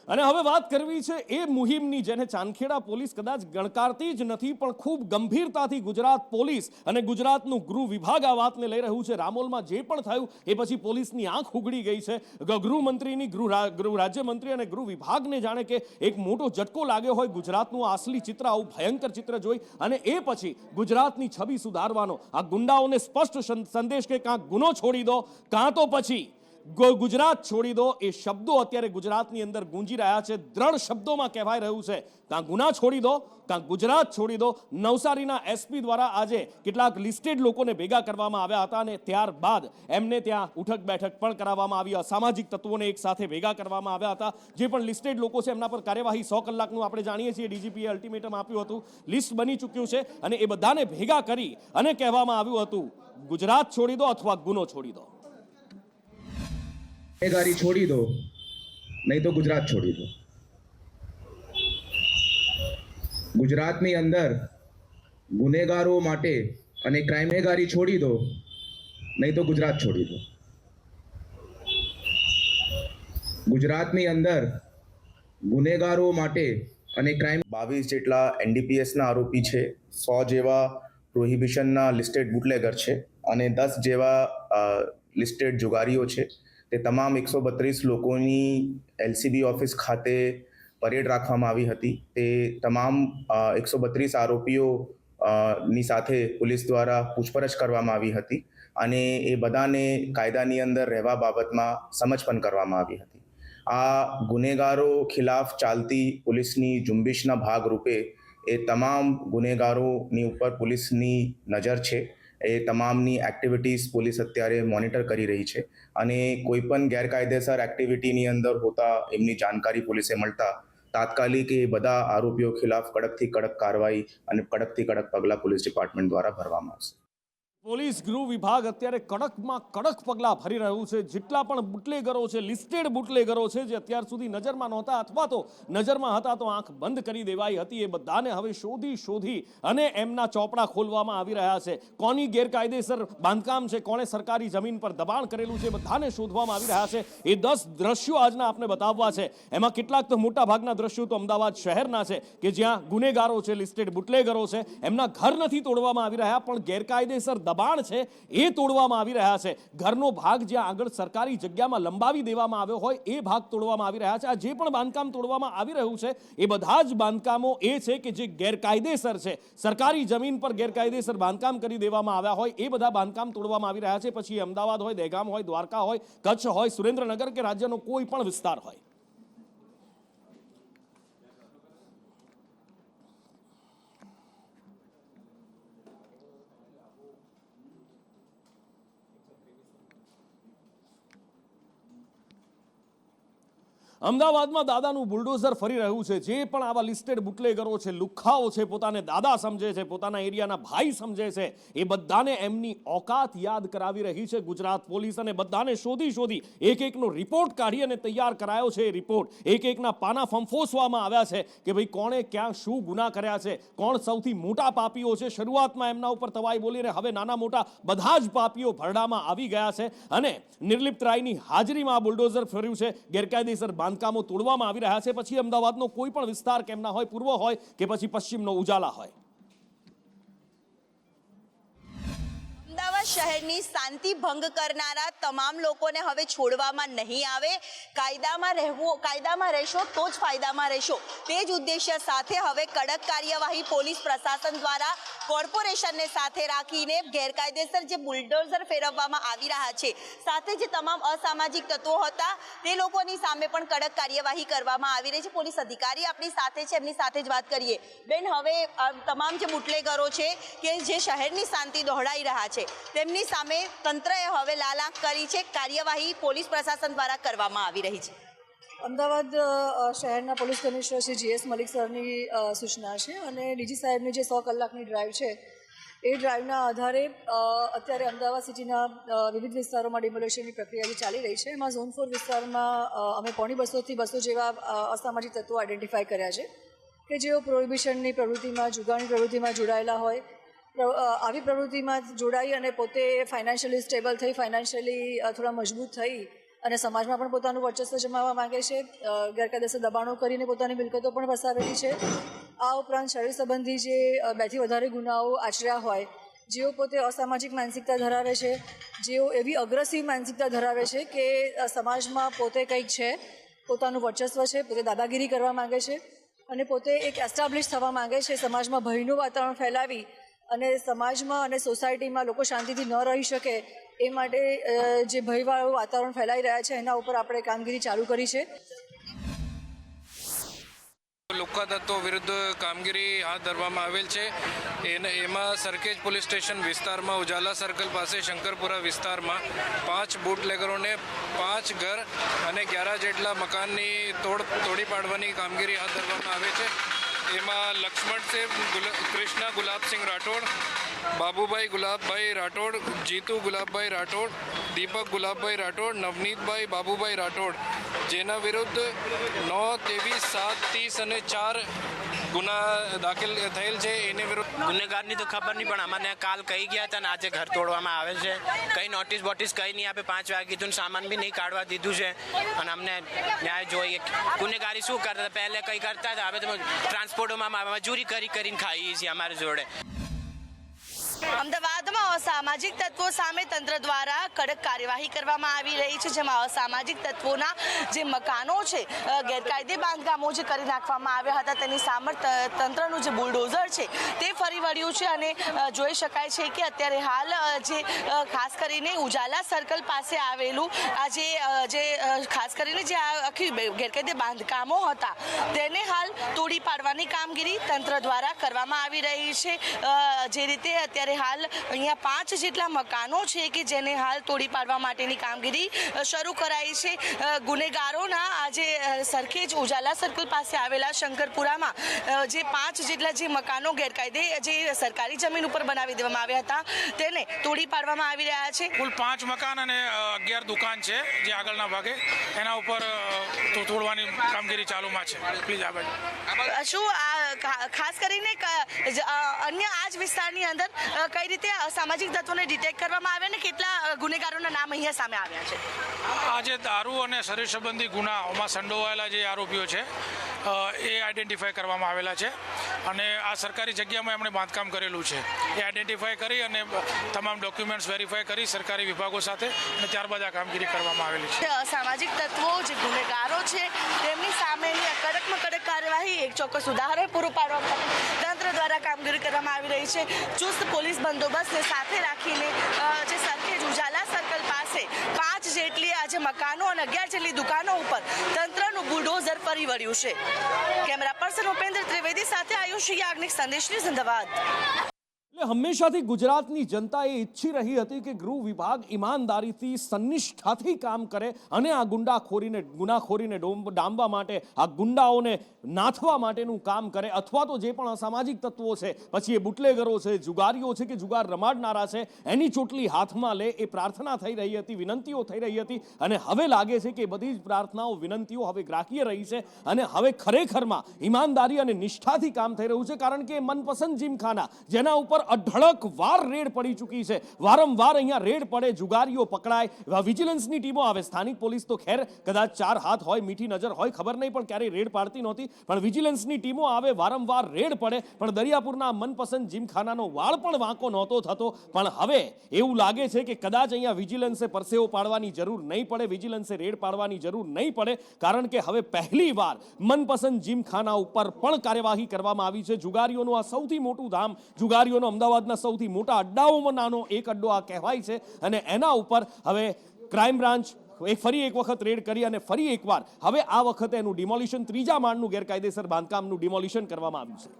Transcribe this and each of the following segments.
અને હવે વાત કરવી છે એ મુહિમની જેને ચાંદખેડા પોલીસ કદાચ ગણકારતી જ નથી, પણ ખૂબ ગંભીરતાથી ગુજરાત પોલીસ અને ગુજરાતનું ગૃહ વિભાગ આ વાતને લઈ રહ્યું છે. રામોલમાં જે પણ થયું એ પછી પોલીસની આંખ ઉઘડી ગઈ છે. ગૃહમંત્રીની ગૃહ રાજ્યમંત્રી અને ગૃહ વિભાગને જાણે કે એક મોટો ઝટકો લાગ્યો હોય ગુજરાતનું અસલી ચિત્ર, આવું ભયંકર ચિત્ર જોઈ અને એ પછી ગુજરાતની છબી સુધારવાનો આ ગુંડાઓને સ્પષ્ટ સંદેશ કે કાં ગુનો છોડી દો કાં તો પછી ગુજરાત છોડી દો, એ શબ્દો અત્યારે ગુજરાતની અંદર ગુંજી રહ્યા છે. દ્રઢ શબ્દોમાં કહેવાય રહ્યું છે કાં ગુના છોડી દો કાં ગુજરાત છોડી દો. નવસારીના એસપી દ્વારા આજે કેટલાક લિસ્ટેડ લોકોને ભેગા કરવામાં આવ્યા હતા અને ત્યારબાદ એમને ત્યાં ઉઠક બેઠક પણ કરાવવામાં આવી. અસામાજિક તત્વોને એક સાથે ભેગા કરવામાં આવ્યા હતા. જે પણ લિસ્ટેડ લોકો છે એમના પર કાર્યવાહી 100 કલાકનું આપણે જાણીએ છીએ ડીજીપીએ અલ્ટિમેટમ આપ્યું હતું. લિસ્ટ બની ચૂક્યું છે અને એ બધાને ભેગા કરી અને કહેવામાં આવ્યું હતું ગુજરાત છોડી દો અથવા ગુનો છોડી દો. गुનેગારી छोड़ी दो नहीं तो गुजरात छोड़ी दो। ગુજરાતની અંદર ગુનેગારો માટે અને ક્રાઇમેગારી છોડી દો નહીં તો ગુજરાત છોડી દો। ગુજરાતની અંદર ગુનેગારો માટે અને ક્રાઇમ 22 જેટલા એનડીપીએસના આરોપી છે, 100 જેવા પ્રોહિબિશનના લિસ્ટેડ બુટલેગર છે અને 10 જેવા લિસ્ટેડ જુગારીઓ છે। તે તમામ 132 લોકોની એલસીબી ઓફિસ ખાતે પરેડ રાખવામાં આવી હતી। તે તમામ 132 આરોપીઓ ની સાથે પોલીસ દ્વારા પૂછપરછ કરવામાં આવી હતી અને એ બધાને કાયદાની અંદર રહેવા બાબતમાં સમજ પણ કરવામાં આવી હતી। આ ગુનેગારો ખિલાફ ચાલતી પોલીસની ઝુંબેશના ભાગરૂપે એ તમામ ગુનેગારોની ઉપર પોલીસની નજર છે। એ તમામની એક્ટિવિટીઝ પોલીસ અત્યારે મોનિટર કરી રહી છે અને કોઈ પણ ગેરકાયદેસર એક્ટિવિટીની અંદર હોતા એમની જાણકારી પોલીસે મળતા તાત્કાલિક એ બધા આરોપીઓ ખિલાફ કડકથી કડક કાર્યવાહી અને કડકથી કડક પગલાં પોલીસ ડિપાર્ટમેન્ટ દ્વારા ભરવામાં આવશે। પોલીસ ગૃહ વિભાગ અત્યારે કડકમાં કડક પગલાં ભરી રહ્યું છે। જેટલા પણ બુટલેગરો છે, લિસ્ટેડ બુટલેગરો છે, જે અત્યાર સુધી નજરમાં નહોતા અથવા તો નજરમાં હતા તો આંખ બંધ કરી દેવાઈ હતી, એ બધાને હવે શોધી અને એમના ચોપડા ખોલવામાં આવી રહ્યા છે। કોની ગેરકાયદેસર બાંધકામ છે, કોણે સરકારી જમીન પર દબાણ કરેલું છે, બધાને શોધવામાં આવી રહ્યા છે। એ 10 દ્રશ્યો આજના આપને બતાવવા છે। એમાં કેટલાક તો મોટા ભાગના દ્રશ્યો તો અમદાવાદ શહેરના છે કે જ્યાં ગુનેગારો છે, લિસ્ટેડ બુટલેગરો છે, એમના ઘર નથી તોડવામાં આવી રહ્યા પણ ગેરકાયદેસર દબાણ છે એ તોડવામાં આવી રહ્યા છે। ઘરનો ભાગ જ્યાં આગળ સરકારી જગ્યામાં લંબાવી દેવામાં આવ્યો હોય એ ભાગ તોડવામાં આવી રહ્યા છે। આ જે પણ બાંધકામ તોડવામાં આવી રહ્યું છે એ બધા જ બાંધકામો એ છે કે જે ગેરકાયદેસર છે, સરકારી જમીન પર ગેરકાયદેસર બાંધકામ કરી દેવામાં આવ્યા હોય એ બધા બાંધકામ તોડવામાં આવી રહ્યા છે। પછી અમદાવાદ હોય, દહેગામ હોય, દ્વારકા હોય, કચ્છ હોય, સુરેન્દ્રનગર કે રાજ્યનો કોઈ પણ વિસ્તાર હોય। અમદાવાદમાં દાદાનું બુલડોઝર ફરી રહ્યું છે। જે પણ આવા લિસ્ટેડ બુટલેગરો છે, લુખ્ખાઓ છે, પોતાને દાદા સમજે છે, પોતાના એરિયાના ભાઈ સમજે છે, એ બધાને એમની ઓકાત યાદ કરાવી રહી છે ગુજરાત પોલીસ અને બધાને શોધી એક એકનો રિપોર્ટ કાઢી અને તૈયાર કરાયો છે। એ રિપોર્ટ એક એકના પાના ફંફોસવામાં આવ્યા છે કે ભાઈ કોણે ક્યાં શું ગુના કર્યા છે, કોણ સૌથી મોટા પાપીઓ છે। શરૂઆતમાં એમના ઉપર તવાઈ બોલીને હવે નાના મોટા બધા જ પાપીઓ ભરડામાં આવી ગયા છે અને નિર્લિપ્ત રાયની હાજરીમાં આ બુલડોઝર ફર્યું છે। ગેરકાયદેસર બાંધકામો તોડવામાં આવી રહ્યા છે। પછી અમદાવાદનો કોઈ પણ વિસ્તાર કેમ ના હોય, પૂર્વ હોય કે પછી પશ્ચિમનો ઉજાલા હોય। અમદાવાદ શહેરની શાંતિ ભંગ કરનારા તમામ લોકોને હવે છોડવામાં નહીં આવે। કાયદામાં રહેશો તો જ ફાયદામાં રહેશો, તે જ ઉદ્દેશ્ય સાથે હવે કડક કાર્યવાહી પોલીસ પ્રશાસન દ્વારા કોર્પોરેશનને સાથે રાખીને ગેરકાયદેસર જે બુલડોઝર ફેરવવામાં આવી રહ્યા છે, સાથે જે તમામ અસામાજિક તત્વો હતા તે લોકોની સામે પણ કડક કાર્યવાહી કરવામાં આવી રહી છે। પોલીસ અધિકારી આપણી સાથે છે, એમની સાથે જ વાત કરીએ। બેન, હવે તમામ જે બુટલેગરો છે કે જે શહેરની શાંતિ દોહડાઈ રહ્યા છે તેમની સામે તંત્રએ હવે લાલ આંખ કરી છે, કાર્યવાહી પોલીસ પ્રશાસન દ્વારા કરવામાં આવી રહી છે। અમદાવાદ શહેરના police commissioner Shri GS Malik સરની સૂચના છે અને ડીજી સાહેબની જે 100 કલાકની ડ્રાઈવ છે એ ડ્રાઈવના આધારે અત્યારે અમદાવાદ સિટીના વિવિધ વિસ્તારોમાં ડિમોલેશનની પ્રક્રિયા જે ચાલી રહી છે એમાં ઝોન 4 વિસ્તારમાં અમે 150 થી 200 જેવા અસામાજિક તત્વો આઈડેન્ટિફાઈ કર્યા છે કે જેઓ પ્રોહિબિશનની પ્રવૃત્તિમાં, જુગારની પ્રવૃત્તિમાં જોડાયેલા હોય। આવી પ્રવૃત્તિમાં જોડાઈ અને પોતે ફાઇનાન્શિયલી સ્ટેબલ થઈ, ફાઇનાન્શિયલી થોડા મજબૂત થઈ અને સમાજમાં પણ પોતાનું વર્ચસ્વ જમાવવા માંગે છે, ગેરકાયદેસર દબાણો કરીને પોતાની મિલકતો પણ વસાવેલી છે. આ ઉપરાંત શરીર સંબંધી જે 2 થી વધારે ગુનાઓ આચર્યા હોય, જેઓ પોતે અસામાજિક માનસિકતા ધરાવે છે, જેઓ એવી અગ્રેસિવ માનસિકતા ધરાવે છે કે સમાજમાં પોતે કંઈક છે, પોતાનું વર્ચસ્વ છે, પોતે દાદાગીરી કરવા માંગે છે અને પોતે એક એસ્ટાબ્લિશ થવા માંગે છે, સમાજમાં ભયનું વાતાવરણ ફેલાવી અને સમાજમાં અને સોસાયટીમાં લોકો શાંતિથી ન રહી શકે એ માટે જે ભયવાળું વાતાવરણ ફેલાઈ રહ્યા છે એના ઉપર આપણે કામગીરી ચાલુ કરી છે. લુખ્ખા તત્વો વિરુદ્ધ કામગીરી હાથ ધરવામાં આવેલ છે. એમાં સરખેજ પોલીસ સ્ટેશન વિસ્તારમાં ઉજાલા સર્કલ પાસે શંકરપુરા વિસ્તારમાં 5 બુટલેગરોને 5 ઘર અને 11 જેટલા મકાનની તોડી પાડવાની કામગીરી હાથ ધરવામાં આવે છે. એમાં લક્ષ્મણ કૃષ્ણ ગુલાબસિંહ રાઠોડ, બાબુભાઈ ગુલાબભાઈ રાઠોડ, જીતુ ગુલાબભાઈ રાઠોડ, દીપક ગુલાબભાઈ રાઠોડ, નવનીતભાઈ બાબુભાઈ રાઠોડ, જેના વિરુદ્ધ 9, 23, 7, 30 અને 4 ગુના દાખલ થયેલ છે. એને વિરુદ્ધ ગુનેગારની તો ખબર નહીં, પણ અમને કાલ કહી ગયા હતા ને આજે ઘર તોડવામાં આવે છે. કંઈ નોટિસ બોટિસ કંઈ નહીં આપે, 5 વાગે કીધું, સામાન બી નહીં કાઢવા દીધું છે અને અમને ન્યાય જોઈએ. ગુનેગારી શું કરતા હતા, પહેલે કંઈ કરતા હતા, હવે તો ટ્રાન્સપોર્ટોમાં મજૂરી કરીને ખાઈએ છીએ અમારી જોડે. અમદાવાદમાં અસામાજિક તત્વો સામે તંત્ર દ્વારા કડક કાર્યવાહી કરવામાં આવી રહી છે, જેમાં અસામાજિક તત્વોના જે મકાનો છે, ગેરકાયદે બાંધકામો જે કરી નાખવામાં આવ્યા હતા, તેની સામે તંત્રનું જે બુલડોઝર છે તે ફરી વળ્યું છે અને જોઈ શકાય છે કે અત્યારે હાલ જે ખાસ કરીને ઉજાલા સર્કલ પાસે આવેલું આ જે ખાસ કરીને જે આ આખી ગેરકાયદે બાંધકામો હતા તેને હાલ તોડી પાડવાની કામગીરી તંત્ર દ્વારા કરવામાં આવી રહી છે. જે રીતે અત્યારે હાલ અહીંયા 5 જેટલા મકાનો છે કે જેને હાલ તોડી પાડવા માટેની કામગીરી શરૂ કરાઈ છે. ગુનેગારોના આજે સરખેજ ઉજાલા સર્કલ પાસે આવેલા શંકરપુરામાં જે 5 જેટલા જે મકાનો ગેરકાયદે જે સરકારી જમીન ઉપર બનાવી દેવામાં આવ્યા હતા તેને તોડી પાડવામાં આવી રહ્યા છે. કુલ 5 મકાન અને 11 દુકાન છે જે આગળના ભાગે, એના ઉપર તોડવાની કામગીરી ચાલુમાં છે. પ્લીઝ આગળ. શું આ ખાસ કરીને અન્ય આ જ વિસ્તારની અંદર કઈ રીતે સામાજિક તત્વોને ડિટેક્ટ કરવામાં આવે ને કેટલા ગુનેગારોના નામ અહીંયા સામે આવ્યા છે? આ જે દારૂ અને શરીર સંબંધી ગુનાઓમાં સંડોવાયેલા જે આરોપીઓ છે એ આઈડેન્ટિફાઈ કરવામાં આવેલા છે અને આ સરકારી જગ્યામાં એમણે બાંધકામ કરેલું છે. એ આઈડેન્ટિફાઈ કરી અને તમામ ડોક્યુમેન્ટ્સ વેરીફાઈ કરી સરકારી વિભાગો સાથે અને ત્યારબાદ આ કામગીરી કરવામાં આવેલી છે. સામાજિક તત્વો જે ગુનેગારો છે તેમની સામેની કડકમાં કડક કાર્યવાહી એક ચોક્કસ ઉદાહરણ પૂરું પાડવા માટે તંત્ર દ્વારા કામગીરી કરવામાં આવી રહી છે. ચુસ્ત પોલીસ બંદોબસ્તને સાથે રાખીને જે સરખેજ ઉજાલા સર્કલ પાસે 5 જેટલી આજે મકાનો અને 11 જેટલી દુકાનો ઉપર તંત્રનું બુલડોઝર ફરી વળ્યું છે. કેમેરા પર્સન ઉપેન્દ્ર ત્રિવેદી સાથે આયુષ યાજ્ઞિક, સંદેશ ન્યૂઝ, અમદાવાદ. એટલે હંમેશાથી ગુજરાતની જનતા એ ઈચ્છી રહી હતી કે ગૃહ વિભાગ ઈમાનદારીથી સનિષ્ઠાથી કામ કરે અને આ ગુનાખોરીને ડામવા માટે, આ ગુંડાઓને નાથવા માટેનું કામ કરે, અથવા તો જે પણ અસામાજિક તત્વો છે, પછી એ બુટલેગરો છે, જુગારીઓ છે કે જુગાર રમાડનારા છે, એની ચોટલી હાથમાં લે એ પ્રાર્થના થઈ રહી હતી, વિનંતીઓ થઈ રહી હતી અને હવે લાગે છે કે બધી જ પ્રાર્થનાઓ, વિનંતીઓ હવે ગ્રાહ્ય રહી છે અને હવે ખરેખરમાં ઈમાનદારી અને નિષ્ઠાથી કામ થઈ રહ્યું છે. કારણ કે મનપસંદ જીમખાના જેના ઉપર અઢળક વાર રેડ પડી ચૂકી છે, વારંવાર અહીંયા રેડ પડે, જુગારીઓ પકડાય, વિજિલન્સની ટીમો આવે. સ્થાનિક પોલીસ તો ખેર કદાચ 4 હાથ હોય, મીઠી નજર હોય, ખબર નહીં, પણ ક્યારેય રેડ પાડતી નહોતી, પણ વિજિલન્સની ટીમો આવે, વારંવાર રેડ પડે. પણ દરિયાપુરના મનપસંદ જીમખાનાનો વાળ પણ વાંકો નહોતો થતો, પણ હવે એવું લાગે છે કે કદાચ અહીંયા વિજિલન્સે પરસેવો પાડવાની જરૂર નહીં પડે, વિજિલન્સે રેડ પાડવાની જરૂર નહીં પડે, કારણ કે હવે પહેલીવાર મનપસંદ જીમખાના ઉપર પણ કાર્યવાહી કરવામાં આવી છે. જુગારીઓનું આ સૌથી મોટું ધામ, જુગારીઓનો અમદાવાદના સૌથી મોટા અડ્ડાઓમાં નાનો એક અડ્ડો આ કહેવાય છે અને એના ઉપર હવે ક્રાઇમ બ્રાન્ચ ફરી એક વખત રેડ કરી અને ફરી એકવાર હવે આ વખતે એનું ડિમોલિશન, 3જા માળનું ગેરકાયદેસર બાંધકામનું ડિમોલિશન કરવામાં આવ્યું છે.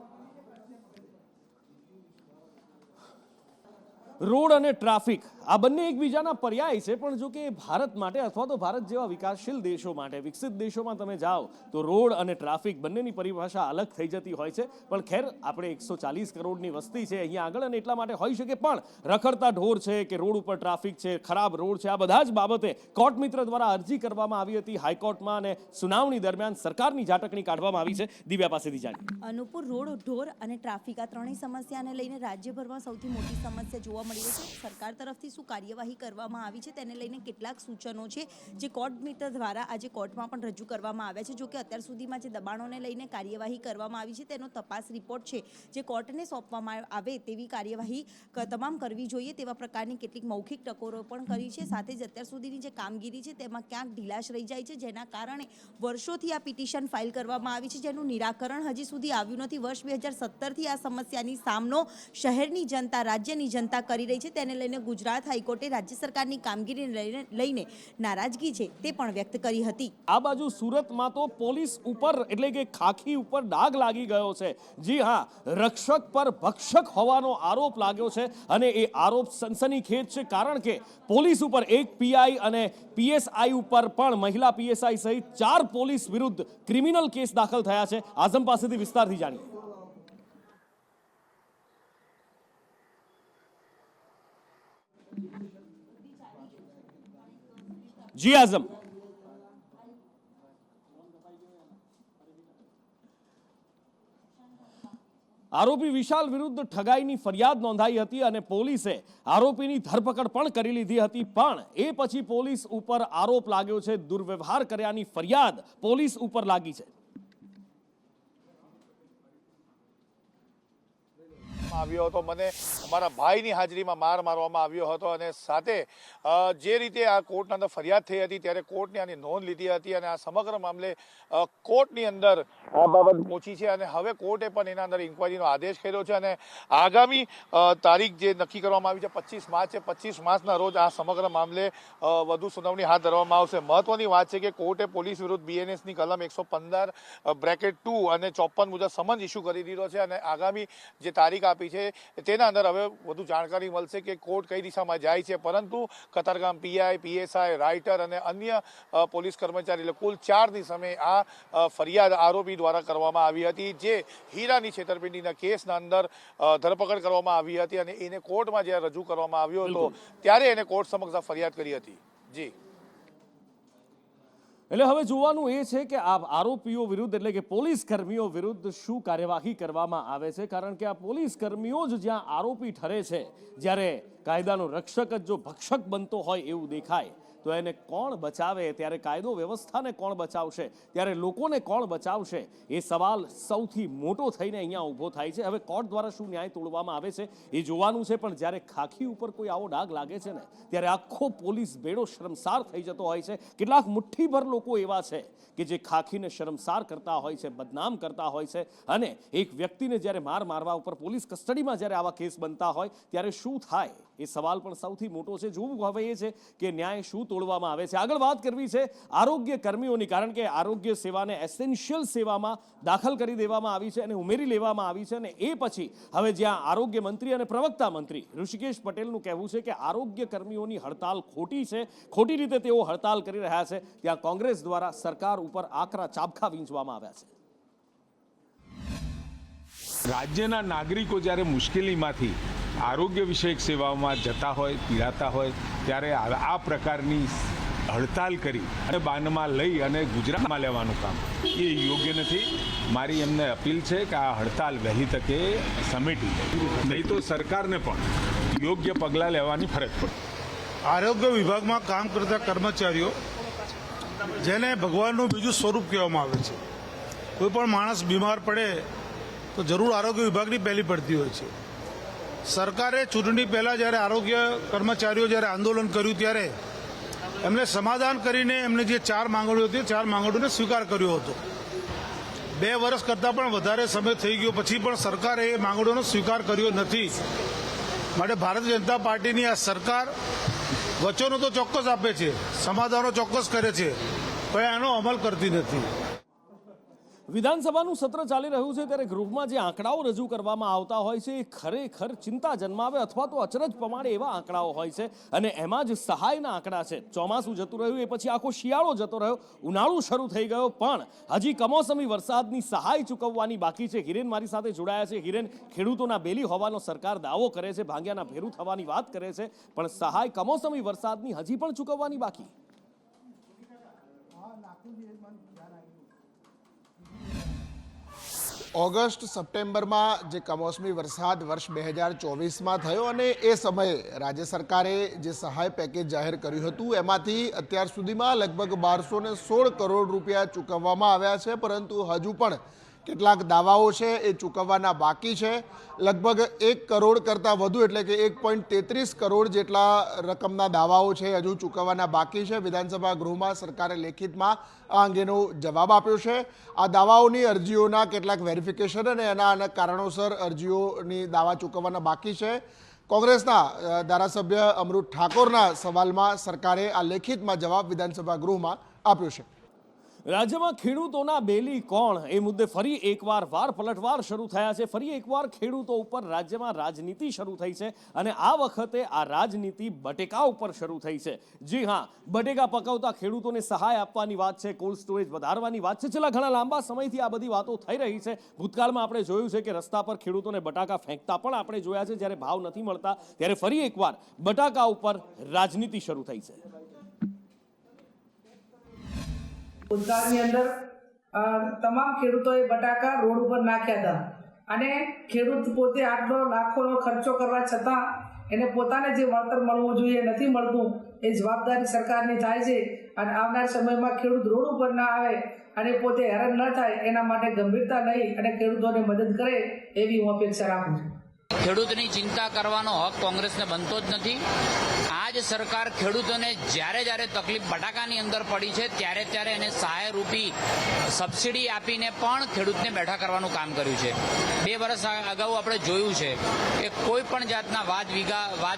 રોડ અને ટ્રાફિક આ બંને એકબીજાના પર્યાય છે, પણ જો કે ભારત માટે અથવા તો ભારત જેવા વિકાસશીલ દેશો માટે, વિકસિત દેશોમાં તમે જાઓ તો રોડ અને ટ્રાફિક બંનેની પરિભાષા અલગ થઈ જતી હોય છે. પણ ખેર આપણે 140 કરોડની વસ્તી છે અહીંયા આગળ અને એટલા માટે હોઈ શકે, પણ રખડતા ઢોર છે કે રોડ ઉપર ટ્રાફિક છે, ખરાબ રોડ છે, આ બધા જ બાબતે કોર્ટ મિત્ર દ્વારા અરજી કરવામાં આવી હતી હાઈકોર્ટમાં અને સુનાવણી દરમિયાન સરકારની ઝાટકણી કાઢવામાં આવી છે. દિવ્યા પાસેથી જાણીએ. અનુપુર રોડ, ઢોર અને ટ્રાફિક આ ત્રણેય સમસ્યાને લઈને રાજ્યભરમાં સૌથી મોટી સમસ્યા જોવા મળી રહી છે. સરકાર તરફથી શું કાર્યવાહી કરવામાં આવી છે તેને લઈને કેટલાક સૂચનો છે જે કોર્ટ મિત્ર દ્વારા આજે કોર્ટમાં પણ રજૂ કરવામાં આવ્યા છે. જો કે અત્યાર સુધીમાં જે દબાણોને લઈને કાર્યવાહી કરવામાં આવી છે તેનો તપાસ રિપોર્ટ છે જે કોર્ટને સોંપવામાં આવે તેવી કાર્યવાહી તમામ કરવી જોઈએ તેવા પ્રકારની કેટલીક મૌખિક ટકોરો પણ કરી છે. સાથે જ અત્યાર સુધીની જે કામગીરી છે તેમાં ક્યાંક ઢીલાશ રહી જાય છે, જેના કારણે વર્ષોથી આ પિટિશન ફાઇલ કરવામાં આવી છે, જેનું નિરાકરણ હજી સુધી આવ્યું નથી. વર્ષ 2017થી આ સમસ્યાની સામનો શહેરની જનતા, રાજ્યની જનતા કરી રહી છે. તેને લઈને ગુજરાત હાઈકોર્ટે રાજ્ય સરકારની કામગીરીને લઈને નારાજગી છે તે પણ વ્યક્ત કરી હતી. આ બાજુ સુરતમાં તો પોલીસ ઉપર એટલે કે ખાખી ઉપર ડાઘ લાગી ગયો છે. જી હા, રક્ષક પર ભક્ષક હોવાનો આરોપ લાગ્યો છે અને એ આરોપ સનસનીખેજ છે, કારણ કે પોલીસ ઉપર એક પીઆઈ અને પીએસઆઈ ઉપર પણ મહિલા પીએસઆઈ સહિત 4 પોલીસ વિરુદ્ધ ક્રિમિનલ કેસ દાખલ થયા છે. આઝમ પાસેથી વિસ્તારથી જાણીએ. જી આઝમ, આરોપી વિશાલ વિરુદ્ધ ઠગાઈની ફરિયાદ નોંધાઈ હતી અને પોલીસે આરોપીની ધરપકડ પણ કરી લીધી હતી, પણ એ પછી પોલીસ ઉપર આરોપ લાગ્યો છે દુર્વ્યવહાર કર્યાની ફરિયાદ પોલીસ ઉપર લાગી છે. આવ્યો હતો, મને અમારા ભાઈની હાજરીમાં માર મારવામાં આવ્યો હતો અને સાથે જે રીતે આ કોર્ટના અંદર ફરિયાદ થઈ હતી ત્યારે કોર્ટને આની નોંધ લીધી હતી અને આ સમગ્ર મામલે કોર્ટની અંદર આ બાબત પહોંચી છે અને હવે કોર્ટે પણ એના અંદર ઇન્કવાયરીનો આદેશ કર્યો છે અને આગામી તારીખ જે નક્કી કરવામાં આવી છે 25 માર્ચ છે, 25 માર્ચના રોજ આ સમગ્ર મામલે વધુ સુનાવણી હાથ ધરવામાં આવશે. મહત્વની વાત છે કે કોર્ટે પોલીસ વિરુદ્ધ બીએનએસની કલમ 115(2) અને 54 મુજબ સમન્સ ઇસ્યુ કરી દીધો છે અને આગામી જે તારીખ આપી છે તેના અંદર હવે વધુ જાણકારી મળશે કે કોર્ટ કઈ દિશામાં જાય છે. પરંતુ કતારગામ પીઆઈ, પીએસઆઈ, રાઇટર અને અન્ય પોલીસ કર્મચારી એટલે કુલ 4ની સામે આ ફરિયાદ આરોપી દ્વારા કરવામાં આવી હતી, જે હીરાની છેતરપિંડીના કેસના અંદર ધરપકડ કરવામાં આવી હતી અને એને કોર્ટમાં જ્યારે રજૂ કરવામાં આવ્યો હતો ત્યારે એને કોર્ટ સમક્ષ આ ફરિયાદ કરી હતી. જી, એટલે હવે જોવાનું એ છે કે આ આરોપીઓ વિરુદ્ધ એટલે કે પોલીસ કર્મીઓ વિરુદ્ધ શું કાર્યવાહી કરવામાં આવે છે, કારણ કે આ પોલીસ કર્મીઓ જ જ્યાં આરોપી ઠરે છે, જ્યારે કાયદાનો રક્ષક જ જો ભક્ષક બનતો હોય એવું દેખાય તો એને કોણ બચાવે? ત્યારે કાયદો વ્યવસ્થાને કોણ બચાવશે? ત્યારે લોકોને કોણ બચાવશે? એ સવાલ સૌથી મોટો થઈને અહીંયા ઊભો થાય છે. હવે કોર્ટ દ્વારા શું ન્યાય તોડવામાં આવે છે એ જોવાનું છે, પણ જ્યારે ખાખી ઉપર કોઈ આવો ડાઘ લાગે છે ને ત્યારે આખો પોલીસ બેડો શર્મસાર થઈ જતો હોય છે. કેટલાક મુઠ્ઠીભર લોકો એવા છે કે જે ખાખીને શર્મસાર કરતા હોય છે, બદનામ કરતા હોય છે અને એક વ્યક્તિને જ્યારે મારવા ઉપર પોલીસ કસ્ટડીમાં જ્યારે આવા કેસ બનતા હોય ત્યારે શું થાય એ સવાલ પણ સૌથી મોટો છે. જોવું હવે એ છે કે ન્યાય શું તોડવામાં આવે છે. આગળ વાત કરવી છે આરોગ્ય કર્મીઓની, કારણ કે આરોગ્ય સેવાને એસેન્શિયલ સેવામાં દાખલ કરી દેવામાં આવી છે અને ઉમેરી લેવામાં આવી છે અને એ પછી હવે જ્યાં આરોગ્ય મંત્રી અને પ્રવક્તા મંત્રી ઋષિકેશ પટેલનું કહેવું છે કે આરોગ્ય કર્મીઓની હડતાલ ખોટી છે, ખોટી રીતે તેઓ હડતાલ કરી રહ્યા છે, ત્યાં કોંગ્રેસ દ્વારા સરકાર ઉપર આકરા ચાબખા વીંચવામાં આવ્યા છે. રાજ્યના નાગરિકો જ્યારે મુશ્કેલીમાંથી આરોગ્ય વિષયક સેવાઓમાં જતા હોય, પીડાતા હોય ત્યારે આ પ્રકારની હડતાલ કરી અને બાનમાં લઈ અને ગુજરાતમાં લેવાનું કામ એ યોગ્ય નથી. મારી એમને અપીલ છે કે આ હડતાલ વહેલી તકે સમેટી નહીં તો સરકારને પણ યોગ્ય પગલાં લેવાની ફરજ પડે. આરોગ્ય વિભાગમાં કામ કરતા કર્મચારીઓ જેને ભગવાનનું બીજું સ્વરૂપ કહેવામાં આવે છે, કોઈ પણ માણસ બીમાર પડે તો જરૂર આરોગ્ય વિભાગની પહેલી પડતી હોય છે. સરકારે ચૂંટણી પહેલાં જ્યારે આરોગ્ય કર્મચારીઓ જ્યારે આંદોલન કર્યું ત્યારે એમણે સમાધાન કરીને એમને જે 4 માંગણીઓ હતી 4 માંગણીઓને સ્વીકાર કર્યો હતો. 2 વર્ષ કરતાં પણ વધારે સમય થઈ ગયો પછી પણ સરકારે એ માંગણીઓનો સ્વીકાર કર્યો નથી. માટે ભારતીય જનતા પાર્ટીની આ સરકાર વચનો તો ચોક્કસ આપે છે, સમાધાનો ચોક્કસ કરે છે, પણ એનો અમલ કરતી નથી. વિધાનસભાનું સત્ર ચાલી રહ્યું છે ત્યારે ગૃહમાં જે આંકડાઓ રજૂ કરવામાં આવતા હોય છે એ ખરેખર ચિંતા જન્માવે અથવા તો અચરજ પ્રમાણે એવા આંકડાઓ હોય છે અને એમાં જ સહાયના આંકડા છે. ચોમાસું જતું રહ્યું એ પછી આખો શિયાળો જતો રહ્યો, ઉનાળો શરૂ થઈ ગયો, પણ હજી કમોસમી વરસાદની સહાય ચૂકવવાની બાકી છે. હિરેન મારી સાથે જોડાયા છે. હિરેન, ખેડૂતોના બેલી હોવાનો સરકાર દાવો કરે છે, ભાંગ્યાના ભેરું થવાની વાત કરે છે, પણ સહાય કમોસમી વરસાદની હજી પણ ચૂકવવાની બાકી. ઓગસ્ટ સપ્ટેમ્બરમાં જે કમોસમી વરસાદ વર્ષ 2024માં થયો અને એ સમયે રાજ્ય સરકારે જે સહાય પેકેજ જાહેર કર્યું હતું એમાંથી અત્યાર સુધીમાં લગભગ 1216 કરોડ રૂપિયા ચૂકવવામાં આવ્યા છે, પરંતુ હજુ પણ કેટલાક દાવાઓ છે એ ચૂકવવાના બાકી છે. લગભગ 1 કરોડ કરતાં વધુ એટલે કે 1.33 કરોડ જેટલા રકમના દાવાઓ છે હજુ ચૂકવવાના બાકી છે. વિધાનસભા ગૃહમાં સરકારે લેખિતમાં આ અંગેનો જવાબ આપ્યો છે. આ દાવાઓની અરજીઓના કેટલાક વેરિફિકેશન અને એના કારણોસર અરજીઓની દાવા ચૂકવવાના બાકી છે. કોંગ્રેસના ધારાસભ્ય અમૃત ઠાકોરના સવાલમાં સરકારે આ લેખિતમાં જવાબ વિધાનસભા ગૃહમાં આપ્યો છે. રાજ્યમાં ખેડૂતોના બેલી કોણ એ મુદ્દે ફરી એકવાર વાર પલટવાર શરૂ થયા છે. ફરી એકવાર ખેડૂતો ઉપર રાજ્યમાં રાજનીતિ શરૂ થઈ છે અને આ વખતે આ રાજનીતિ બટેકા ઉપર શરૂ થઈ છે. જી હા, બટેકા પકવતા ખેડૂતોને સહાય આપવાની વાત છે, કોલ્ડ સ્ટોરેજ વધારવાની વાત છે. છેલ્લા ઘણા લાંબા સમયથી આ બધી વાતો થઈ રહી છે. ભૂતકાળમાં આપણે જોયું છે કે રસ્તા પર ખેડૂતોને બટાકા ફેંકતા પણ આપણે જોયા છે. જ્યારે ભાવ નથી મળતા ત્યારે ફરી એકવાર બટાકા ઉપર રાજનીતિ શરૂ થઈ છે. ભૂતકાળની અંદર તમામ ખેડૂતોએ બટાકા રોડ ઉપર નાખ્યા હતા અને ખેડૂત પોતે આટલો લાખોનો ખર્ચો કરવા છતાં એને પોતાને જે વળતર મળવું જોઈએ નથી મળતું. એ જવાબદારી સરકારની થાય છે અને આવનાર સમયમાં ખેડૂત રોડ ઉપર ના આવે અને પોતે હેરાન ન થાય એના માટે ગંભીરતા લઈ અને ખેડૂતોને મદદ કરે એવી હું અપેક્ષા રાખું છું. ખેડૂતની ચિંતા કરવાનો હક કોંગ્રેસને બનતો જ નથી. આ જ સરકાર ખેડૂતોને જ્યારે તકલીફ બટાકાની અંદર પડી છે ત્યારે એને સહાયરૂપી સબસિડી આપીને પણ ખેડૂતને બેઠા કરવાનું કામ કર્યું છે. 2 વર્ષ અગાઉ આપણે જોયું છે કે કોઈ પણ જાતના વાદ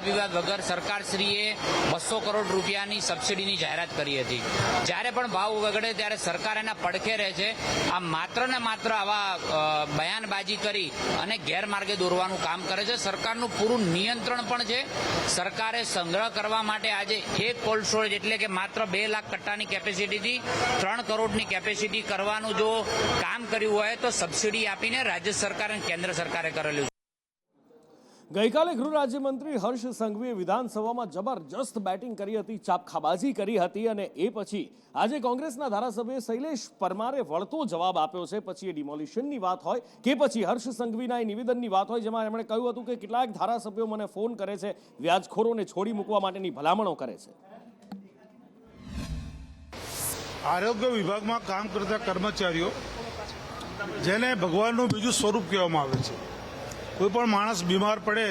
વિવાદ વગર સરકારશ્રીએ 200 કરોડ રૂપિયાની સબસિડીની જાહેરાત કરી હતી. જ્યારે પણ ભાવ વગડે ત્યારે સરકાર એના પડખે રહે છે. આ માત્ર ને માત્ર આવા બયાનબાજી કરી અને ગેરમાર્ગે દોરવાનું કામ કરે છે. સરકારનું પૂરું નિયંત્રણ પણ છે. સરકારે સંગ્રહ કરવા માટે આજે 1 કોલ્ડ સ્ટોરેજ એટલે કે માત્ર 2 લાખ કટ્ટાની કેપેસિટીથી 3 કરોડની કેપેસિટી કરવાનું જો કામ કર્યું હોય તો સબસિડી આપીને રાજ્ય સરકાર અને કેન્દ્ર સરકારે કરેલું છે. ગઈકાલે ગૃહ રાજ્યમંત્રી હર્ષ સંઘવીએ વિધાનસભામાં જબરજસ્ત બેટિંગ કરી હતી, ચાપખાબાજી કરી હતી અને એ પછી આજે કોંગ્રેસના ધારાસભ્ય શૈલેષ પરમારે વળતો જવાબ આપ્યો છે. પછી એ ડિમોલિશનની વાત હોય કે પછી હર્ષ સંઘવીના એ નિવેદનની વાત હોય જેમાં એમણે કહ્યું હતું કે કેટલાક ધારાસભ્યો મને ફોન કરે છે, વ્યાજખોરોને છોડી મૂકવા માટેની ભલામણો કરે છે. આરોગ્ય વિભાગમાં કામ કરતા કર્મચારીઓ જેને ભગવાનનું બીજું સ્વરૂપ કહેવામાં આવે છે. કોઈ પણ માણસ બીમાર પડે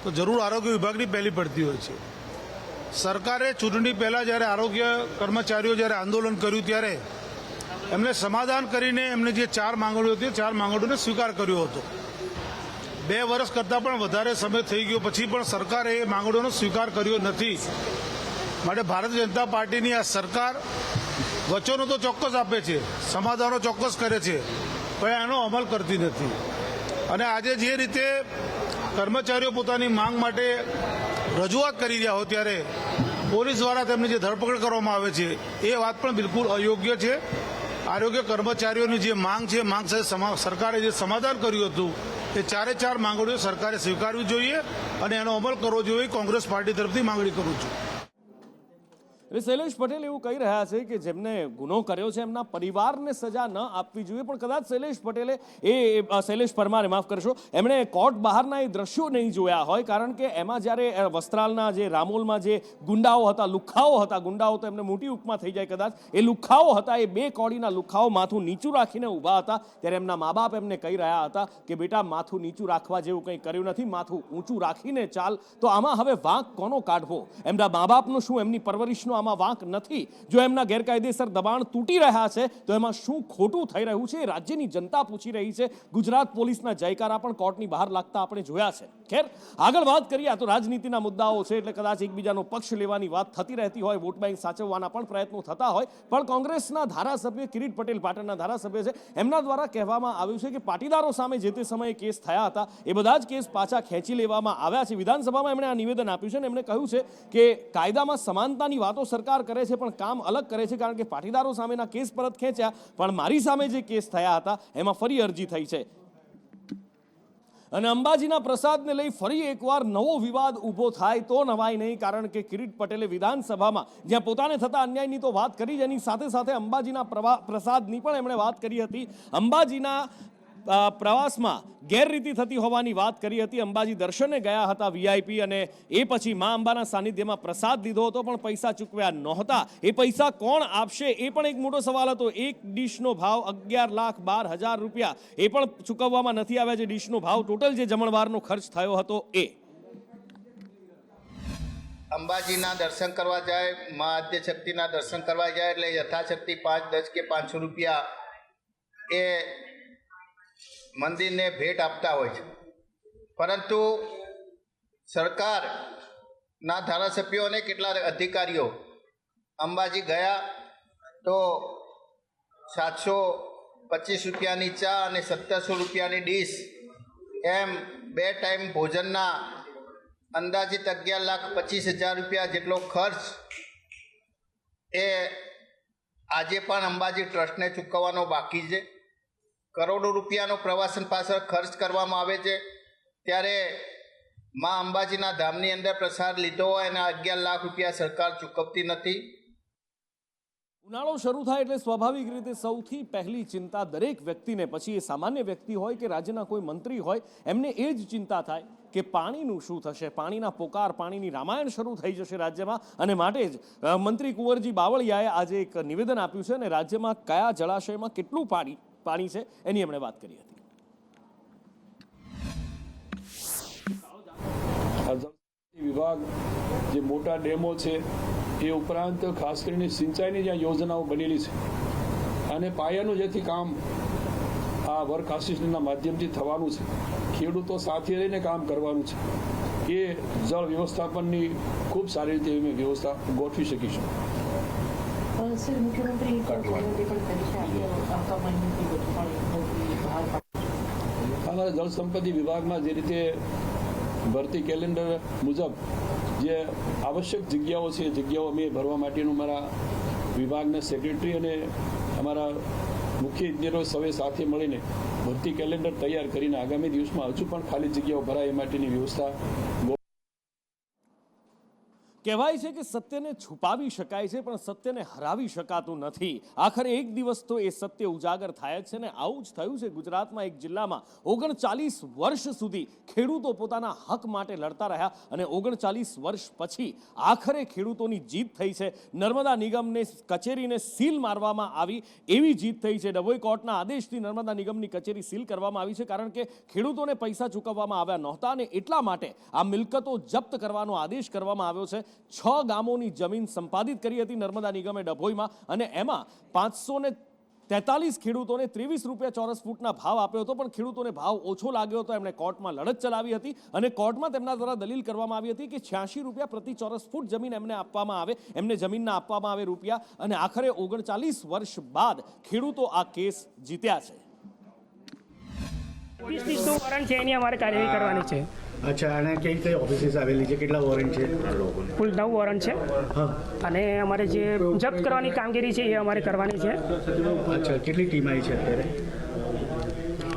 તો જરૂર આરોગ્ય વિભાગની પહેલી પડતી હોય છે. સરકારે ચૂંટણી પહેલાં જ્યારે આરોગ્ય કર્મચારીઓ જ્યારે આંદોલન કર્યું ત્યારે એમને સમાધાન કરીને એમને જે 4 માંગણીઓ હતી 4 માંગણીઓને સ્વીકાર કર્યો હતો. 2 વર્ષ કરતાં પણ વધારે સમય થઈ ગયો પછી પણ સરકારે એ માંગણીઓનો સ્વીકાર કર્યો નથી. માટે ભારતીય જનતા પાર્ટીની આ સરકાર વચનો તો ચોક્કસ આપે છે, સમાધાનો ચોક્કસ કરે છે, પણ એનો અમલ કરતી નથી. અને આજે જે રીતે કર્મચારીઓ પોતાની માંગ માટે રજૂઆત કરી રહ્યા હોય ત્યારે પોલીસ દ્વારા તેમની જે ધરપકડ કરવામાં આવે છે એ વાત પણ બિલકુલ અયોગ્ય છે. આરોગ્ય કર્મચારીઓની જે માંગ છે, માંગ સાથે સરકારે જે સમાધાન કર્યું હતું એ 4 માંગણીઓ સરકારે સ્વીકારવી જોઈએ અને એનો અમલ કરવો જોઈએ. કોંગ્રેસ પાર્ટી તરફથી માંગણી કરું છું. શૈલેષ પટેલ એવું કહી રહ્યા છે કે જેમને ગુનો કર્યો છે એમના પરિવારને સજા ન આપવી જોઈએ, પણ કદાચ શૈલેષ પરમારે માફ કરશો, એમણે કોર્ટ બહારના એ દ્રશ્યો નહીં જોયા હોય. કારણ કે એમાં જ્યારે વસ્ત્રાલના જે રામોલમાં જે ગુંડાઓ હતા, લુખ્ખાઓ હતા, ગુંડાઓ તો એમને મોટી ઉપમા થઈ જાય કદાચ, એ લુખ્ખાઓ હતા, એ 2 કોડીના લુખ્ખાઓ માથું નીચું રાખીને ઊભા હતા ત્યારે એમના મા બાપ એમને કહી રહ્યા હતા કે બેટા માથું નીચું રાખવા જેવું કંઈ કર્યું નથી, માથું ઊંચું રાખીને ચાલ. તો આમાં હવે વાંક કોનો કાઢવો? એમના મા બાપનું શું? એમની પરવરિશનો આમાં વાંક નથી? જો એમના ગેરકાયદેસર દબાણ તૂટી રહ્યા છે તો એમાં શું ખોટું થઈ રહ્યું છે રાજ્યની જનતા પૂછી રહી છે. ગુજરાત પોલીસના જયકારા પણ કોર્ટની બહાર લાગતા આપણે જોયા છે. ખેર, આગળ વાત કરીએ. આ તો રાજનીતિના મુદ્દાઓ છે એટલે કદાચ એકબીજાનો પક્ષ લેવાની વાત થતી રહેતી હોય, વોટ બેંક સાચવવાના પણ પ્રયત્નો થતા હોય, પણ કોંગ્રેસના ધારાસભ્ય કિરીટ પટેલ પાટણના ધારાસભ્ય છે, એમના દ્વારા કહેવામાં આવ્યું છે કે પાટીદારો સામે જે તે સમયે કેસ થયા હતા એ બધા જ કેસ પાછા ખેંચી લેવામાં આવ્યા છે. વિધાનસભામાં એમણે આ નિવેદન આપ્યું છે અને એમણે કહ્યું છે કે કાયદામાં સમાનતાની વાતો સરકાર કરે છે પણ કામ અલગ કરે છે. કારણ કે પાટીદારો સામેના કેસ પરત ખેંચ્યા પણ મારી સામે જે કેસ થયા હતા એમાં ફરી અરજી થઈ છે. અને અંબાજીના પ્રસાદને લઈ ફરી એકવાર નવો વિવાદ ઊભો થાય તો નવાય નહીં. કારણ કે કિરીટ પટેલે વિધાનસભામાં જ્યાં પોતાને થતા અન્યાયની તો વાત કરી જ, એની સાથે સાથે અંબાજીના પ્રસાદની પણ એમણે વાત કરી હતી. અંબાજીના પ્રવાસમાં ગેરરીતિ થતી હોવાની વાત કરી હતી. અંબાજી દર્શને ગયા હતા વીઆઈપી અને એ પછી મા અંબાના સાનિધ્યમાં પ્રસાદ લીધો હતો પણ પૈસા ચૂકવ્યા નહોતા. એ પૈસા કોણ આપશે એ પણ એક મોટો સવાલ હતો. એક ડીશનો ભાવ 11,12,000 રૂપિયા એ પણ ચૂકવવામાં નથી આવ્યા. જે ડીશનો ભાવ ટોટલ જે જમણવારનો ખર્ચ થયો હતો એ અંબાજીના દર્શન કરવા જાય, મા આદ્યશક્તિના દર્શન કરવા જાય એટલે યથાશક્તિ 5, 10 કે 500 રૂપિયા એ મંદિરને ભેટ આપતા હોય છે. પરંતુ સરકારના ધારાસભ્યો અને કેટલાક અધિકારીઓ અંબાજી ગયા તો 725 રૂપિયાની ચા અને 1700 રૂપિયાની ડીશ એમ 2 ટાઈમ ભોજનના અંદાજિત 11,25,000 રૂપિયા જેટલો ખર્ચ એ આજે પણ અંબાજી ટ્રસ્ટને ચૂકવવાનો બાકી છે. કરોડો રૂપિયાનો પ્રવાસન પાછળ ખર્ચ કરવામાં આવે છે. ત્યારે મા અંબાજીના ધામની અંદર પ્રસાદ લીધો હોય અને 11 લાખ રૂપિયા સરકાર ચૂકવતી નથી. ઉનાળો શરૂ થાય એટલે સ્વાભાવિક રીતે સૌથી પહેલી ચિંતા દરેક વ્યક્તિને, પછી એ સામાન્ય વ્યક્તિ હોય કે રાજ્યના કોઈ મંત્રી હોય, એમને એ જ ચિંતા થાય કે પાણીનું શું થશે. પાણીના પોકાર, પાણીની રામાયણ શરૂ થઈ જશે રાજ્યમાં. અને માટે જ મંત્રી કુંવરજી બાવળિયાએ આજે એક નિવેદન આપ્યું છે અને રાજ્યમાં કયા જળાશયમાં કેટલું પાણી છે એની એમણે વાત કરી હતી. વિભાગ જે મોટા ડેમો છે એ ઉપરાંત ખાસ કરીને સિંચાઈની જ્યાં યોજનાઓ બનેલી છે અને પાયાનું જેથી કામ આ વર્ક આસિસ્ટન્ટના માધ્યમથી થવાનું છે, ખેડૂતો સાથે રહીને કામ કરવાનું છે, એ જળ વ્યવસ્થાપનની ખૂબ સારી રીતે અમે વ્યવસ્થા ગોઠવી શકીશું. અમારા જળ સંપત્તિ વિભાગમાં જે રીતે ભરતી કેલેન્ડર મુજબ જે આવશ્યક જગ્યાઓ છે, જગ્યાઓ અમે ભરવા માટેનું મારા વિભાગના સેક્રેટરી અને અમારા મુખ્ય ઇજનેરો સૌએ સાથે મળીને ભરતી કેલેન્ડર તૈયાર કરીને આગામી દિવસમાં હજુ પણ ખાલી જગ્યાઓ ભરાય એ માટેની વ્યવસ્થા. કહેવાય છે કે સત્યને છુપાવી શકાય છે પણ સત્યને હરાવી શકાતું નથી. આખરે એક દિવસ તો એ સત્ય ઉજાગર થાય જ છે ને આવું જ થયું છે. ગુજરાતમાં એક જિલ્લામાં 39 વર્ષ સુધી ખેડૂતો પોતાના હક માટે લડતા રહ્યા અને 39 વર્ષ પછી આખરે ખેડૂતોની જીત થઈ છે. નર્મદા નિગમને કચેરીને સીલ મારવામાં આવી એવી જીત થઈ છે. ડભોઈ કોર્ટના આદેશથી નર્મદા નિગમની કચેરી સીલ કરવામાં આવી છે કારણ કે ખેડૂતોને પૈસા ચૂકવવામાં આવ્યા નહોતા અને એટલા માટે આ મિલકતો જપ્ત કરવાનો આદેશ કરવામાં આવ્યો છે. 6 ગામોની જમીન સંપાદિત કરી હતી નર્મદા નિગમે ડભોઈમાં અને એમાં 543 ખેડૂતોને 23 રૂપિયા ચોરસ ફૂટના ભાવ આપ્યો હતો. પણ ખેડૂતોને ભાવ ઓછો લાગ્યો હતો. એમણે કોર્ટમાં લડત ચલાવી હતી અને કોર્ટમાં તેમના દ્વારા દલીલ કરવામાં આવી હતી કે 86 રૂપિયા પ્રતિ ચોરસ ફૂટ જમીન એમને આપવામાં આવે, એમને જમીનના આપવામાં આવે રૂપિયા. અને આખરે 39 વર્ષ બાદ ખેડૂતો આ કેસ જીત્યા છે. 30 વોરંટ છે એની અમારે કાર્યવાહી કરવાની છે. અચ્છા, અને કઈ કઈ ઓફિસીસ આવેલી છે, કેટલા વોરંટ છે? કુલ 9 વોરંટ છે અને અમારે જે જપ્ત કરવાની કામગીરી છે એ અમારે કરવાની છે. અચ્છા, કેટલી ટીમ આવી છે અત્યારે?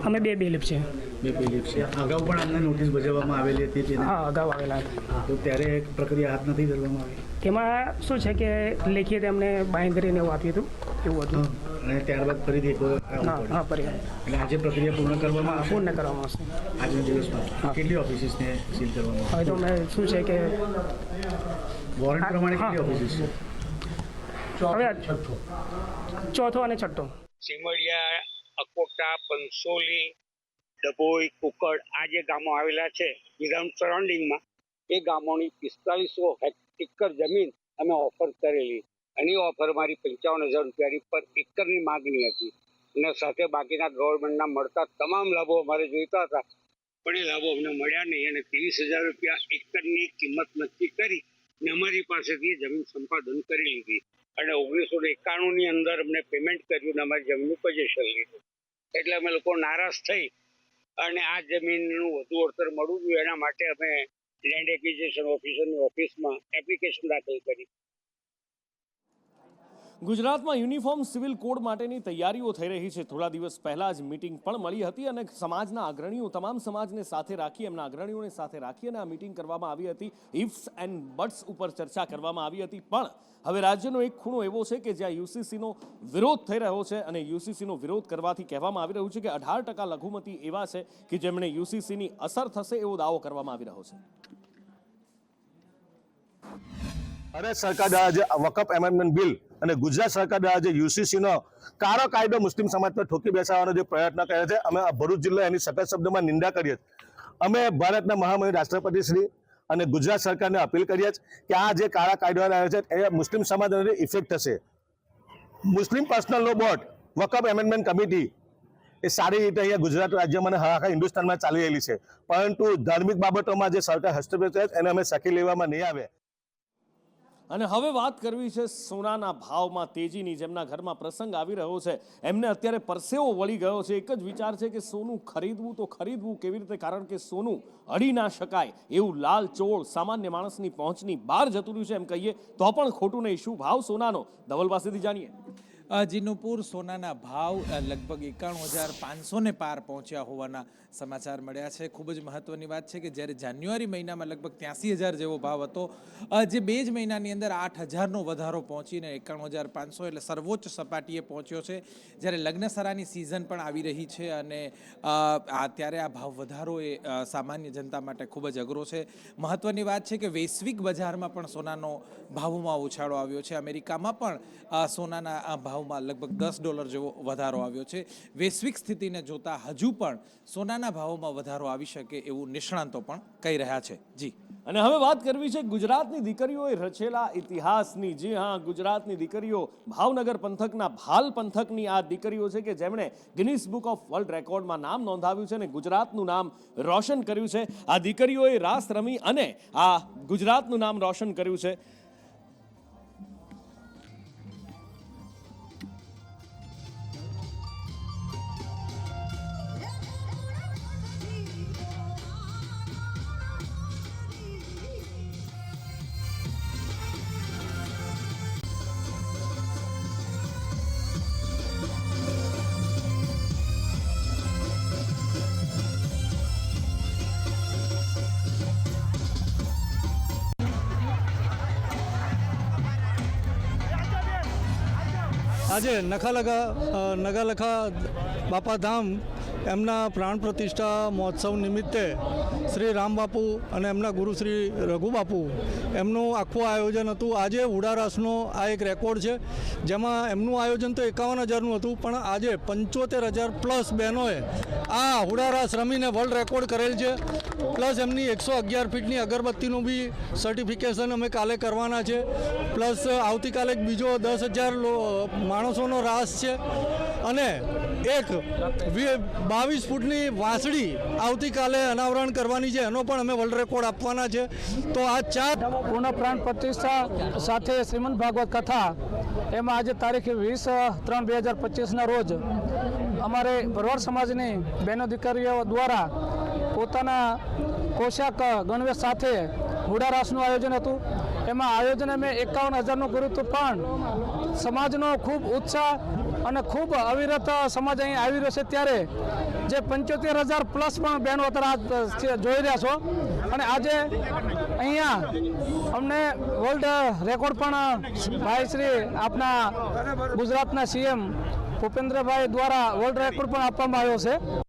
અમે 2 બેલીફ છે. 2 બેલીફ છે. અગાઉ પણ અમને નોટિસ બજાવવામાં આવેલી હતી? હા, અગાઉ આવેલા હતા. તો ત્યારે પ્રક્રિયા હાથ નથી ધરવામાં આવી? એમાં શું છે કે લેખિત એમને બાંયધરીને એવું આપ્યું હતું, એવું હતું અને ત્યારબાદ ફરીથી હા ફરી એટલે આજે પ્રક્રિયા પૂર્ણ કરવામાં આવશે આજના દિવસમાં. કેટલી ઓફિસીસને સીલ કરવામાં હવે તો અમે શું છે કે વોરંટ પ્રમાણે કેટલી ઓફિસીસ છે? હવે ચોથો અને છઠ્ઠો. સિમડિયા, અકોટા, પંસોલી, ડભોઈ, કુકડ આ જે ગામો આવેલા છે વિધાઉટ સરાઉન્ડિંગમાં, એ ગામોની 4500 એકર જમીન અમે ઓફર કરેલી અને એ ઓફર મારી 55,000 રૂપિયાની પર એકરની માગણી હતી અને સાથે બાકીના ગવર્મેન્ટના મળતા તમામ લાભો અમારે જોઈતા હતા પણ એ લાભો અમને મળ્યા નહીં અને 23,000 રૂપિયા એકરની કિંમત નક્કી કરી અને અમારી પાસેથી જમીન સંપાદન કરી લીધી અને 1991ની અંદર અમને પેમેન્ટ કર્યું અને અમારી જમીનનું પોઝેશન લીધું. એટલે અમે લોકો નારાજ થઈ અને આ જમીનનું વધુ વળતર મળવું જોઈએ એના માટે અમે લેન્ડ એક્વિઝિશન ઓફિસરની ઓફિસમાં એપ્લિકેશન દાખલ કરી. ગુજરાતમાં યુનિફોર્મ સિવિલ કોડ માટેની તૈયારીઓ થઈ રહી છે. થોડા દિવસ પહેલા જ મીટિંગ પણ મળી હતી અને સમાજના અગ્રણીઓ, તમામ સમાજને સાથે રાખી, એમના અગ્રણીઓને સાથે રાખી અને આ મીટિંગ કરવામાં આવી હતી. ઇફ્સ એન્ડ બટ્સ ઉપર ચર્ચા કરવામાં આવી હતી. પણ હવે રાજ્યનો એક ખૂણો એવો છે કે જ્યાં યુસીસીનો વિરોધ થઈ રહ્યો છે અને યુસીસીનો વિરોધ કરવાથી કહેવામાં આવી રહ્યું છે કે 18% લઘુમતી એવા છે કે જેમણે યુસીસીની અસર થશે એવો દાવો કરવામાં આવી રહ્યો છે. ભારત સરકાર દ્વારા જે વકફ એમેન્ડમેન્ટ બિલ અને ગુજરાત સરકાર દ્વારા જે યુસીસીનો કાળો કાયદો મુસ્લિમ સમાજ પર ઠોકી બેસાડવાનો જે પ્રયત્ન કરે છે, અમે ભરૂચ જિલ્લો એની સખત શબ્દોમાં નિંદા કરીએ છીએ. અમે ભારતના મહામહિમ રાષ્ટ્રપતિ શ્રી અને ગુજરાત સરકારને અપીલ કરીએ છીએ કે આ જે કાળા કાયદો આવે છે એ મુસ્લિમ સમાજને ઇફેક્ટ થશે. મુસ્લિમ પર્સનલ લો બોર્ડ, વકફ એમેન્ડમેન્ટ કમિટી એ સારી રીતે અહીંયા ગુજરાત રાજ્યમાં અને આખા હિન્દુસ્તાનમાં ચાલી રહેલી છે, પરંતુ ધાર્મિક બાબતોમાં જે સરકાર હસ્તક્ષેપ કરે એને અમે સખી લેવામાં નહીં આવે. અને હવે વાત કરવી છે સોનાના ભાવમાં તેજીની. જેમના ઘરમાં પ્રસંગ આવી રહ્યો છે એમને અત્યારે પરસેવો વળી ગયો છે. એક જ વિચાર છે કે સોનું ખરીદવું તો ખરીદવું કેવી રીતે, કારણ કે સોનું અડી ના શકાય એવું લાલ ચોળ સામાન્ય માણસની પહોંચની બહાર જતું રહ્યું છે એમ કહીએ તો પણ ખોટું નહીં. શું ભાવ સોનાનો, ધવલ પાસેથી જાણીએ. જીનુપુર સોનાના ભાવ લગભગ 91,500 પાર પહોંચ્યા હોવાના સમાચાર મળ્યા છે. ખૂબ જ મહત્વની વાત છે કે જ્યારે જાન્યુઆરી મહિનામાં લગભગ 83,000 જેવો ભાવ હતો, જે 2 જ મહિનાની અંદર 8,000નો વધારો પહોંચીને 91,500 એટલે સર્વોચ્ચ સપાટીએ પહોંચ્યો છે. જ્યારે લગ્નસરાની સિઝન પણ આવી રહી છે અને ત્યારે આ ભાવ વધારો એ સામાન્ય જનતા માટે ખૂબ જ અઘરો છે. મહત્વની વાત છે કે વૈશ્વિક બજારમાં પણ સોનાનો ભાવમાં ઉછાળો આવ્યો છે. અમેરિકામાં પણ સોનાના ભાવમાં લગભગ $10 જેવો વધારો આવ્યો છે. વૈશ્વિક સ્થિતિને જોતા હજુ પણ સોનાના ભાવોમાં વધારો આવી શકે એવું નિષ્ણાંતો પણ કહી રહ્યા છે. જી, અને હવે વાત કરવી છે ગુજરાતની દીકરીઓએ રચેલા ઇતિહાસની. જી હા, ગુજરાતની દીકરીઓ, ભાવનગર પંથકના ભાલ પંથકની આ દીકરીઓ છે કે જેમણે ગિનિસ બુક ઓફ વર્લ્ડ રેકોર્ડમાં નામ નોંધાવ્યું છે અને ગુજરાતનું નામ રોશન કર્યું છે. આ દીકરીઓએ રાસ રમી અને આ ગુજરાતનું નામ રોશન કર્યું છે. આજે નગાલખા બાપા ધામ એમના પ્રાણ પ્રતિષ્ઠા મહોત્સવ નિમિત્તે શ્રી રામબાપુ અને એમના ગુરુ શ્રી રઘુબાપુ એમનું આખું આયોજન હતું. આજે હુડારાસનો આ એક રેકોર્ડ છે, જેમાં એમનું આયોજન તો 51,000નું હતું, પણ આજે 75,000+ બહેનોએ આ હુડારાસ રમીને વર્લ્ડ રેકોર્ડ કરેલ છે. પ્લસ એમની 111 ફીટની અગરબત્તીનું બી સર્ટિફિકેશન અમે કાલે કરવાના છે. પ્લસ આવતીકાલે એક બીજો 10,000 માણસોનો રાસ છે અને એક 22 ફૂટની વાંસળી આવતીકાલે અનાવરણ કરવાની છે, એનો પણ અમે વર્લ્ડ રેકોર્ડ આપવાના છે. તો આ 4 પૂર્ણ પ્રાણ પ્રતિષ્ઠા સાથે શ્રીમદ ભાગવત કથા, એમાં આજે તારીખ 20/3/2025ના રોજ અમારે ભરવાડ સમાજની બહેનો દીકરીઓ દ્વારા પોતાના પોશાક ગણવેશ સાથે હુડારાસનું આયોજન હતું. એમાં આયોજન અમે 51,000નું કર્યું હતું, પણ સમાજનો ખૂબ ઉત્સાહ અને ખૂબ અવિરત સમાજ અહીં આવી રહ્યો છે. ત્યારે જે 75,000+ પણ બહેનો અત્યારે જોઈ રહ્યા છો અને આજે અહીંયા અમને વર્લ્ડ રેકોર્ડ પણ ભાઈ શ્રી આપના ગુજરાતના CM ભૂપેન્દ્રભાઈ દ્વારા વર્લ્ડ રેકોર્ડ પણ આપવામાં આવ્યો છે.